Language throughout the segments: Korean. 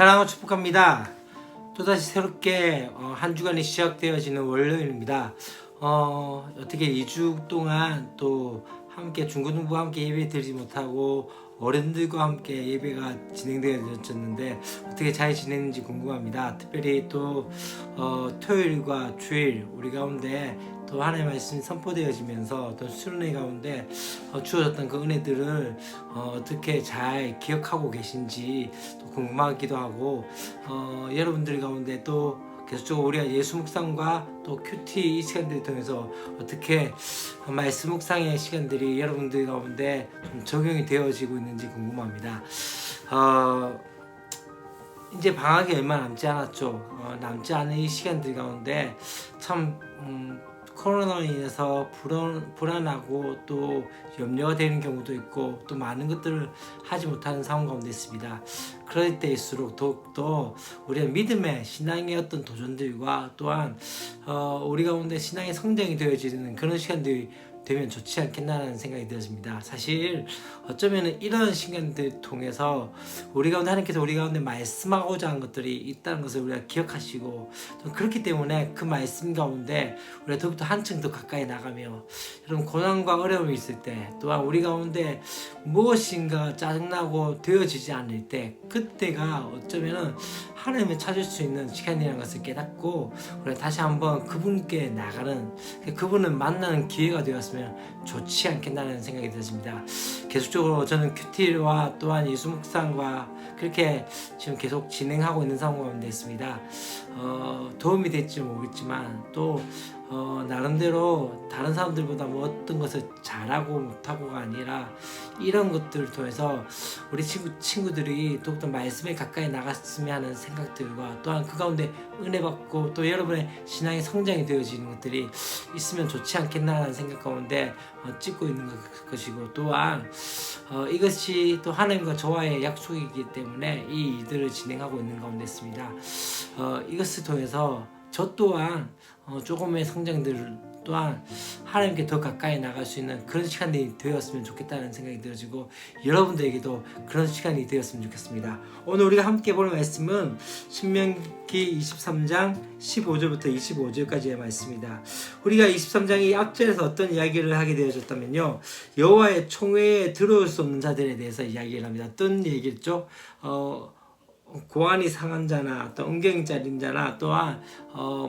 사랑하고 축복합니다. 또다시 새롭게 한 주간이 시작되어지는 월요일입니다. 어떻게 2주 동안 또 함께 중고등부와 함께 예배 드리지 못하고 어른들과 함께 예배가 진행되어졌는데 어떻게 잘 지냈는지 궁금합니다. 특별히 또 토요일과 주일 우리 가운데 또 하나님의 말씀이 선포되어지면서 어떤 수련회 가운데 주어졌던 그 은혜들을 어떻게 잘 기억하고 계신지 또 궁금하기도 하고 여러분들 가운데 또 계속적으로 우리가 예수 묵상과 또 큐티 이 시간들을 통해서 어떻게 말씀 묵상의 시간들이 여러분들 가운데 좀 적용이 되어지고 있는지 궁금합니다. 이제 방학이 얼마 남지 않았죠. 남지 않은 이 시간들 가운데 참 코로나로 인해서 불안하고 또 염려가 되는 경우도 있고 또 많은 것들을 하지 못하는 상황 가운데 있습니다. 그럴 때일수록 더욱더 우리의 믿음의 신앙의 어떤 도전들과 또한 우리 가운데 신앙의 성장이 되어지는 그런 시간들이 되면 좋지 않겠나라는 생각이 들었습니다. 사실 어쩌면 이런 시간들 통해서 우리 가운데 하나님께서 우리 가운데 말씀하고자 한 것들이 있다는 것을 우리가 기억하시고 또 그렇기 때문에 그 말씀 가운데 우리가 더욱더 한층 더 가까이 나가며 이런 고난과 어려움이 있을 때 또한 우리 가운데 무엇인가 짜증나고 되어지지 않을 때 그때가 어쩌면 하나님을 찾을 수 있는 시간이라는 것을 깨닫고 우리가 다시 한번 그분께 나가는 그분을 만나는 기회가 되었으면 좋지 않겠나는 생각이 들었습니다. 계속적으로 저는 큐티와 또한 예수 묵상과 그렇게 지금 계속 진행하고 있는 상황 가운데 있습니다. 도움이 될지 모르겠지만 또 나름대로 다른 사람들보다 뭐 어떤 것을 잘하고 못하고가 아니라 이런 것들을 통해서 우리 친구들이 더욱더 말씀에 가까이 나갔으면 하는 생각들과 또한 그 가운데 은혜 받고 또 여러분의 신앙의 성장이 되어지는 것들이 있으면 좋지 않겠나라는 생각 가운데 찍고 있는 것이고 또한 이것이 또 하나님과 저와의 약속이기 때문에 이 일들을 진행하고 있는 가운데 있습니다. 이것을 통해서 저 또한 조금의 성장들 또한 하나님께 더 가까이 나갈 수 있는 그런 시간이 되었으면 좋겠다는 생각이 들어지고 여러분들에게도 그런 시간이 되었으면 좋겠습니다. 오늘 우리가 함께 볼 말씀은 신명기 23장 15절부터 25절까지의 말씀입니다. 우리가 23장의 앞절에서 어떤 이야기를 하게 되어졌다면요, 여호와의 총회에 들어올 수 없는 자들에 대해서 이야기를 합니다. 어떤 얘기겠죠? 고환이 상한 자나 또 은경이 잘린 자나 또한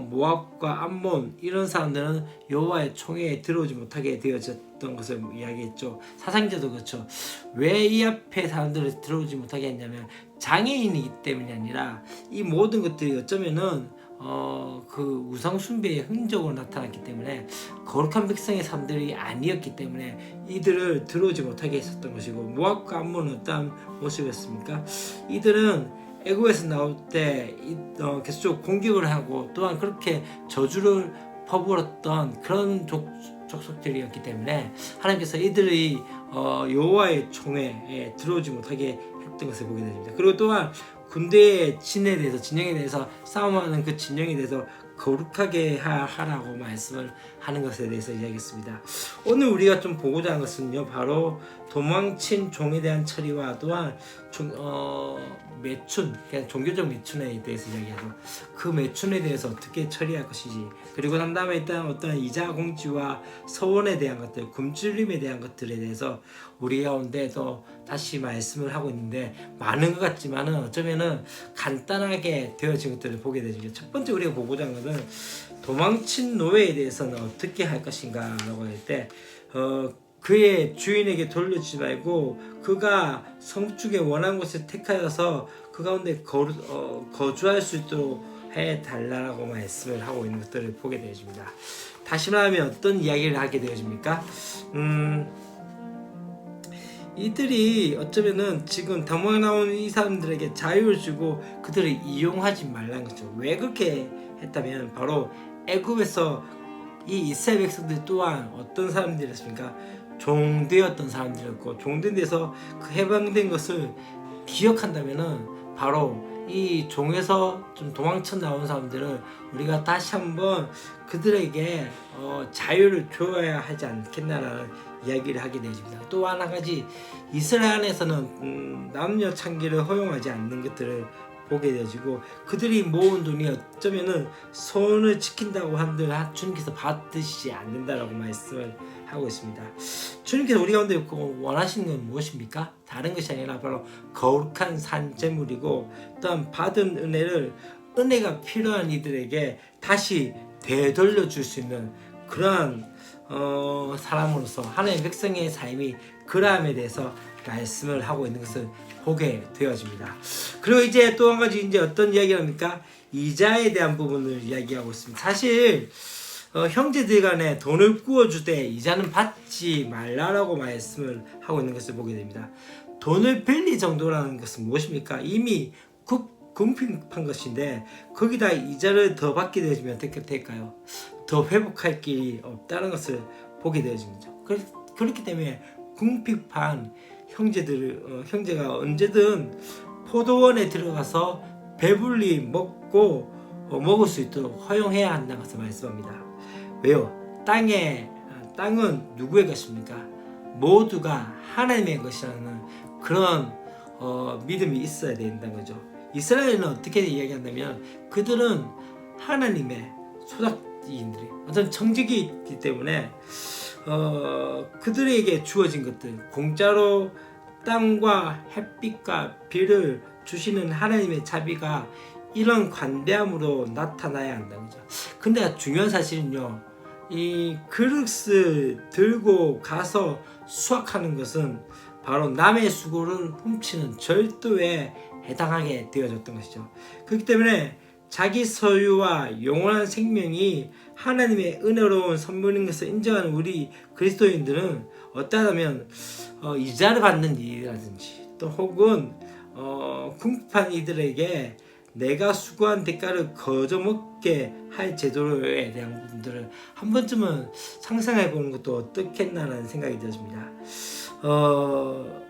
모압과 암몬 이런 사람들은 여호와의 총회에 들어오지 못하게 되어졌던 것을 이야기했죠. 사상자도 그렇죠. 왜 이 앞에 사람들을 들어오지 못하게 했냐면 장애인이기 때문이 아니라 이 모든 것들이 어쩌면은 그 우상 숭배의 흔적으로 나타났기 때문에 거룩한 백성의 사람들이 아니었기 때문에 이들을 들어오지 못하게 했었던 것이고, 모압과 암몬은 어떤 모습이었습니까? 이들은 애굽에서 나올 때 계속 공격을 하고 또한 그렇게 저주를 퍼부었던 그런 족속들이었기 때문에 하나님께서 이들이 여호와의 총회에 들어오지 못하게 했던 것을 보게 됩니다. 그리고 또한 군대의 진영에 대해서 싸움하는 그 진영에 대해서 거룩하게 하라고 말씀을 하는 것에 대해서 이야기했습니다. 오늘 우리가 좀 보고자 하는 것은요, 바로 도망친 종에 대한 처리와 또한 매춘, 그냥 종교적 매춘에 대해서 이야기하고 그 매춘에 대해서 어떻게 처리할 것이지, 그리고 난 다음에 일단 어떤 이자 공지와 서원에 대한 것들, 굶주림에 대한 것들에 대해서 우리 가운데도 다시 말씀을 하고 있는데 많은 것 같지만은 어쩌면은 간단하게 되어진 것들을 보게 되죠. 첫 번째 우리가 보고자 하는 것은 도망친 노예에 대해서는 어떻게 할 것인가 라고 할 때 그의 주인에게 돌려주지 말고 그가 성축에 원하는 곳을 택하여서 그 가운데 거주할 수 있도록 해달라고 말씀을 하고 있는 것들을 보게 되어집니다. 다시 말하면 어떤 이야기를 하게 되어집니까? 이들이 어쩌면은 지금 도망 나온 이 사람들에게 자유를 주고 그들을 이용하지 말라는 거죠. 왜 그렇게 했다면 바로 애굽에서 이 이스라엘 백성들 또한 어떤 사람들이었습니까? 종되었던 사람들이었고, 종된 데서 그 해방된 것을 기억한다면은 바로 이 종에서 좀 도망쳐 나온 사람들을 우리가 다시 한번 그들에게 자유를 줘야 하지 않겠나라는 이야기를 하게 되어집니다. 또 하나 가지, 이스라엘 안에서는 남녀 창기를 허용하지 않는 것들을 보게 되어지고 그들이 모은 돈이 어쩌면은 손을 지킨다고 한들 주님께서 받으시지 않는다라고 말씀을 하고 있습니다. 주님께서 우리 가운데 원하시는 건 무엇입니까? 다른 것이 아니라 바로 거룩한 산재물이고 또한 받은 은혜가 필요한 이들에게 다시 되돌려 줄 수 있는 그러한 사람으로서 하나님의 백성의 삶이 그러함에 대해서 말씀을 하고 있는 것을 보게 되어집니다. 그리고 이제 또 한 가지 이제 어떤 이야기를 합니까? 이자에 대한 부분을 이야기하고 있습니다. 사실 형제들 간에 돈을 구워주되 이자는 받지 말라라고 말씀을 하고 있는 것을 보게 됩니다. 돈을 빌릴 정도라는 것은 무엇입니까? 이미 궁핍한 것인데 거기다 이자를 더 받게 되어지면 어떻게 될까요? 더 회복할 길이 없다는 것을 보게 되어집니다. 그렇기 때문에 궁핍한 형제가 언제든 포도원에 들어가서 배불리 먹을 수 있도록 허용해야 한다는 것을 말씀합니다. 왜요? 땅은 누구의 것입니까? 모두가 하나님의 것이라는 그런 믿음이 있어야 된다는 거죠. 이스라엘은 어떻게 이야기한다면 그들은 하나님의 소작인들이 어떤 청직이 있기 때문에 그들에게 주어진 것들 공짜로 땅과 햇빛과 비를 주시는 하나님의 자비가 이런 관대함으로 나타나야 한다는 거죠. 근데 중요한 사실은요, 이 그릇을 들고 가서 수확하는 것은 바로 남의 수고를 훔치는 절도에 해당하게 되어졌던 것이죠. 그렇기 때문에 자기 소유와 영원한 생명이 하나님의 은혜로운 선물인 것을 인정하는 우리 그리스도인들은 어떠하다면 이자를 받는 일이라든지 또 혹은 궁핍한 이들에게 내가 수고한 대가를 거저 먹게 할 제도에 대한 부분들을 한 번쯤은 상상해 보는 것도 어떻겠나라는 생각이 들어집니다.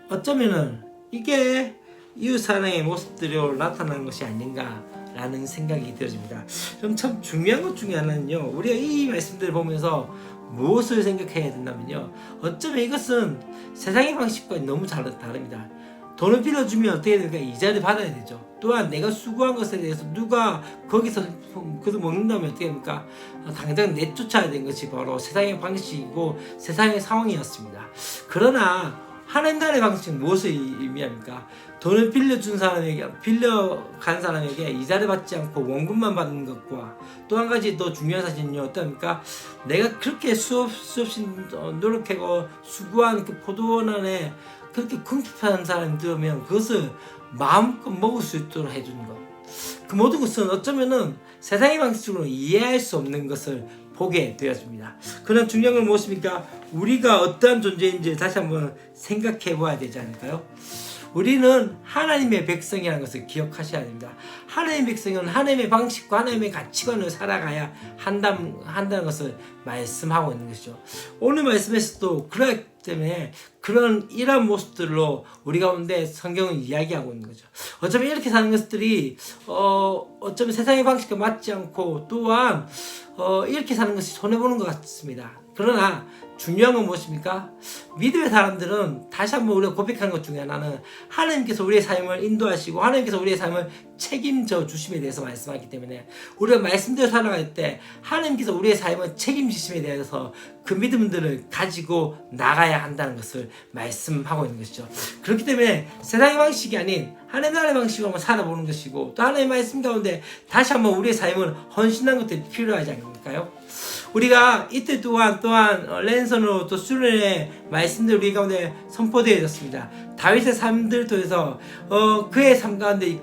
어쩌면은 이게 이웃사랑의 모습들로 나타나는 것이 아닌가라는 생각이 들어집니다. 그럼 참 중요한 것 중에 하나는요, 우리가 이 말씀들을 보면서 무엇을 생각해야 된다면요, 어쩌면 이것은 세상의 방식과 너무 다릅니다. 돈을 빌려주면 어떻게 될까? 이자를 받아야 되죠. 또한 내가 수고한 것에 대해서 누가 거기서 그래서 먹는다면 어떻게 됩니까? 당장 내쫓아야 되는 것이 바로 세상의 방식이고 세상의 상황이었습니다. 그러나 하나님 나라의 방식은 무엇을 의미합니까? 돈을 빌려간 사람에게 이자를 받지 않고 원금만 받는 것과 또 한 가지 더 중요한 사실은요, 어떻습니까? 내가 그렇게 수없이 노력하고 수고한 그 포도원 안에 그렇게 궁핍한 사람이 들으면 그것을 마음껏 먹을 수 있도록 해주는 것. 그 모든 것은 어쩌면은 세상의 방식으로 이해할 수 없는 것을 보게 되었습니다. 그러나 중요한 건 무엇입니까? 우리가 어떠한 존재인지 다시 한번 생각해 봐야 되지 않을까요? 우리는 하나님의 백성이라는 것을 기억하셔야 됩니다. 하나님의 백성은 하나님의 방식과 하나님의 가치관을 살아가야 한다는 것을 말씀하고 있는 것이죠. 오늘 말씀에서도 그렇기 때문에 이런 모습들로 우리 가운데 성경은 이야기하고 있는 거죠. 어쩌면 이렇게 사는 것들이 어쩌면 세상의 방식과 맞지 않고 또한 이렇게 사는 것이 손해보는 것 같습니다. 그러나 중요한 건 무엇입니까? 믿음의 사람들은 다시 한번 우리가 고백한 것 중에 하나는 하나님께서 우리의 삶을 인도하시고 하나님께서 우리의 삶을 책임져 주심에 대해서 말씀하기 때문에 우리가 말씀대로 살아갈 때 하나님께서 우리의 삶을 책임지심에 대해서 그 믿음들을 가지고 나가야 한다는 것을 말씀하고 있는 것이죠. 그렇기 때문에 세상의 방식이 아닌 하나님 나라의 방식으로 한번 살아보는 것이고 또 하나님의 말씀 가운데 다시 한번 우리의 삶을 헌신한 것들이 필요하지 않을까요? 우리가 이틀 또한 랜선으로 또 수련의 말씀들 우리 가운데 선포되어졌습니다. 다윗의 삶들을 통해서 그의 삶 가운데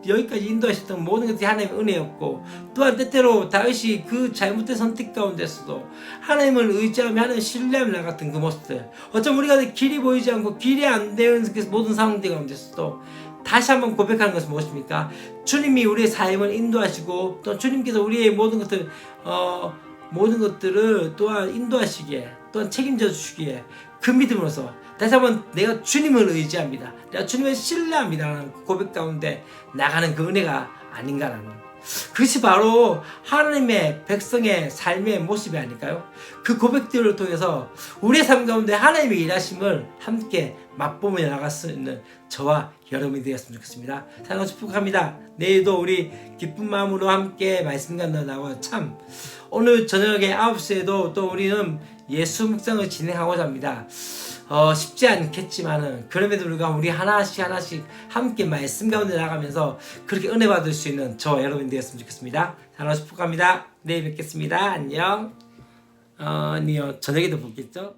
여기까지 인도하셨던 모든 것이 하나님의 은혜였고 또한 때때로 다윗이 그 잘못된 선택 가운데서도 하나님을 의지하며 하나님을 신뢰하며 나갔던 그 모습들, 어쩌면 우리가 길이 보이지 않고 길이 안 되는 모든 상황들 가운데서도 다시 한번 고백하는 것은 무엇입니까? 주님이 우리의 삶을 인도하시고 또 주님께서 우리의 모든 것들을 또한 인도하시기에 또한 책임져 주시기에 그 믿음으로서 다시 한번 내가 주님을 의지합니다. 내가 주님을 신뢰합니다. 라는 고백 가운데 나가는 그 은혜가 아닌가라는 그것이 바로 하나님의 백성의 삶의 모습이 아닐까요? 그 고백들을 통해서 우리의 삶 가운데 하나님의 일하심을 함께 맛보며 나갈 수 있는 저와 여러분이 되었으면 좋겠습니다. 사랑을 축복합니다. 내일도 우리 기쁜 마음으로 함께 말씀 나누고 참 오늘 저녁에 9시에도 또 우리는 예수 묵상을 진행하고자 합니다. 쉽지 않겠지만은 그럼에도 불구하고 우리 하나씩 함께 말씀 가운데 나가면서 그렇게 은혜 받을 수 있는 저 여러분 되었으면 좋겠습니다. 사랑을 축복합니다. 내일 뵙겠습니다. 안녕. 아니요, 저녁에도 보겠죠?